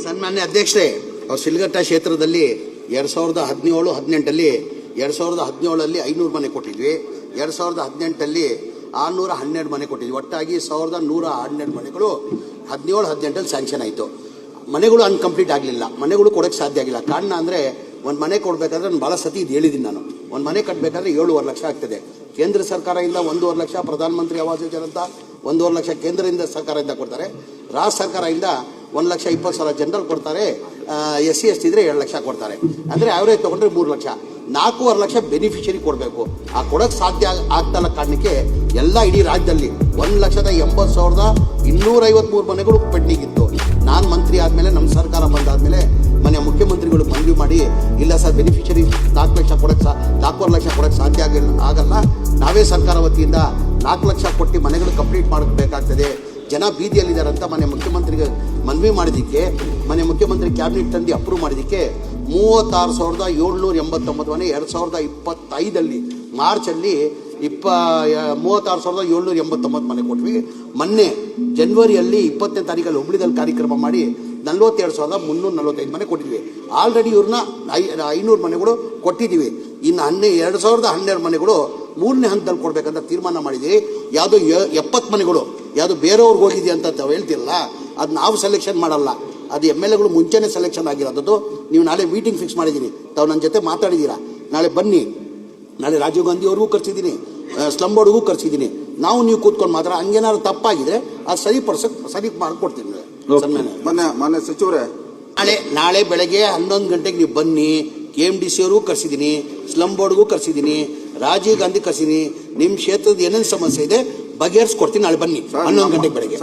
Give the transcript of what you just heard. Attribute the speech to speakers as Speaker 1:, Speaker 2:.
Speaker 1: ಸನ್ಮಾನ್ಯ ಅಧ್ಯಕ್ಷರೇ, ಶಿಲ್ಘಟ್ಟ ಕ್ಷೇತ್ರದಲ್ಲಿ 2017-18 2017 500 ಮನೆ ಕೊಟ್ಟಿದ್ವಿ. 2018 612 ಮನೆ ಕೊಟ್ಟಿದ್ವಿ. ಒಟ್ಟಾಗಿ 1112 ಮನೆಗಳು 17-18 ಸ್ಯಾಂಕ್ಷನ್ ಆಯಿತು. ಮನೆಗಳು ಅನ್ಕಂಪ್ಲೀಟ್ ಆಗಲಿಲ್ಲ. ಮನೆಗಳು ಕೊಡೋಕ್ಕೆ ಸಾಧ್ಯ ಆಗಿಲ್ಲ. ಕಾರಣ ಅಂದರೆ ಒಂದು ಮನೆ ಕೊಡಬೇಕಾದ್ರೆ ನಾನು ಭಾಳ ಸತಿ ಇದು ಹೇಳಿದ್ದೀನಿ. ನಾನು ಒಂದು ಮನೆ ಕಟ್ಟಬೇಕಾದ್ರೆ 7.5 ಲಕ್ಷ ಆಗ್ತದೆ. ಕೇಂದ್ರ ಸರ್ಕಾರದಿಂದ 1.5 ಲಕ್ಷ, ಪ್ರಧಾನಮಂತ್ರಿ ಆವಾಸ್ ಯೋಜನೆ ಅಂತ 1.5 ಲಕ್ಷ ಕೇಂದ್ರದಿಂದ ಸರ್ಕಾರದಿಂದ ಕೊಡ್ತಾರೆ. ರಾಜ್ಯ ಸರ್ಕಾರದಿಂದ 1,20,000 ಜನರಲ್ ಕೊಡ್ತಾರೆ. SC ST ಇದ್ರೆ 2 ಲಕ್ಷ ಕೊಡ್ತಾರೆ. ಅಂದರೆ ಅವರೇಜ್ ತೊಗೊಂಡ್ರೆ 3 ಲಕ್ಷ. 4.5 ಲಕ್ಷ ಬೆನಿಫಿಷರಿ ಕೊಡಬೇಕು. ಆ ಕೊಡೋಕ್ಕೆ ಸಾಧ್ಯ ಆಗ್ತಲ್ಲ ಕಾರಣಕ್ಕೆ ಎಲ್ಲ ಇಡೀ ರಾಜ್ಯದಲ್ಲಿ 1,80,253 ಮನೆಗಳು ಪೆಂಡಿಂಗ್ ಇತ್ತು. ನಾನು ಮಂತ್ರಿ ಆದಮೇಲೆ, ನಮ್ಮ ಸರ್ಕಾರ ಬಂದಾದಮೇಲೆ ಮನೆ ಮುಖ್ಯಮಂತ್ರಿಗಳು ಮನವಿ ಮಾಡಿ, ಇಲ್ಲ ಸರ್ ಬೆನಿಫಿಷರಿ 4 ಲಕ್ಷ ಕೊಡೋಕ್ಕೆ 4.5 ಲಕ್ಷ ಕೊಡೋಕ್ಕೆ ಸಾಧ್ಯ ಆಗಲ್ಲ, ನಾವೇ ಸರ್ಕಾರ ವತಿಯಿಂದ 4 ಲಕ್ಷ ಕೊಟ್ಟು ಮನೆಗಳು ಕಂಪ್ಲೀಟ್ ಮಾಡಬೇಕಾಗ್ತದೆ, ಜನ ಬೀದಿಯಲ್ಲಿದ್ದಾರೆ ಅಂತ ಮನೆ ಮುಖ್ಯಮಂತ್ರಿಗೆ ಮನವಿ ಮಾಡಿದ್ದಕ್ಕೆ ಮನೆ ಮುಖ್ಯಮಂತ್ರಿ ಕ್ಯಾಬಿನೆಟ್ ತಂದು ಅಪ್ರೂವ್ ಮಾಡಿದ್ದಕ್ಕೆ 36,789 ಮನೆ 2025 ಮಾರ್ಚಲ್ಲಿ 36,789 ಮನೆ ಕೊಟ್ವಿ. ಮೊನ್ನೆ ಜನವರಿಯಲ್ಲಿ 20ನೇ ತಾರೀಕಲ್ಲಿ ಹುಬ್ಳಿದಲ್ಲಿ ಕಾರ್ಯಕ್ರಮ ಮಾಡಿ 42,345 ಮನೆ ಕೊಟ್ಟಿದ್ವಿ. ಆಲ್ರೆಡಿ ಇವ್ರನ್ನ 500 ಮನೆಗಳು ಕೊಟ್ಟಿದ್ದೀವಿ. ಇನ್ನು 2012 ಮನೆಗಳು 3ನೇ ಹಂತದಲ್ಲಿ ಕೊಡಬೇಕಂತ ತೀರ್ಮಾನ ಮಾಡಿದ್ದೀವಿ. ಯಾವುದೋ 70 ಮನೆಗಳು ಯಾವುದು ಬೇರೆಯವ್ರಿಗೆ ಹೋಗಿದೆಯಾ ಅಂತ ತಾವು ಹೇಳ್ತಿರಲ್ಲ, ಅದು ನಾವು ಸೆಲೆಕ್ಷನ್ ಮಾಡಲ್ಲ. ಅದು MLAಗಳು ಮುಂಚೆನೇ ಸೆಲೆಕ್ಷನ್ ಆಗಿರೋದು. ನೀವು ನಾಳೆ ಮೀಟಿಂಗ್ ಫಿಕ್ಸ್ ಮಾಡಿದ್ದೀನಿ, ತಾವು ನನ್ನ ಜೊತೆ ಮಾತಾಡಿದ್ದೀರಾ. ನಾಳೆ ಬನ್ನಿ. ನಾಳೆ ರಾಜೀವ್ ಗಾಂಧಿ ಅವ್ರಿಗೂ ಕರ್ಸಿದ್ದೀನಿ, ಸ್ಲಮ್ ಬೋರ್ಡ್ಗೂ ಕರ್ಸಿದ್ದೀನಿ. ನೀವು ಕೂತ್ಕೊಂಡು ಮಾತ್ರ ಹಂಗೇನಾದ್ರು ತಪ್ಪಾಗಿದ್ರೆ ಅದು ಸರಿ ಮಾಡಿಕೊಡ್ತೀನಿ.
Speaker 2: ಮಾನ್ಯ ಸಚಿವರೇ,
Speaker 1: ನಾಳೆ ಬೆಳಗ್ಗೆ 11 ಗಂಟೆಗೆ ನೀವು ಬನ್ನಿ. KMDC ಅವ್ರಿಗೂ ಕರ್ಸಿದ್ದೀನಿ, ಸ್ಲಮ್ ಬೋರ್ಡ್ಗೂ ಕರ್ಸಿದ್ದೀನಿ, ರಾಜೀವ್ ಗಾಂಧಿ ಕರ್ಸಿದ್ದೀನಿ. ನಿಮ್ಮ ಕ್ಷೇತ್ರದ ಏನೇನು ಸಮಸ್ಯೆ ಇದೆ ಬಗೆಹರಿಸ್ಕೊಡ್ತೀನಿ. ನಾಳೆ ಬನ್ನಿ 11 ಗಂಟೆಗೆ ಬೆಳಗ್ಗೆ.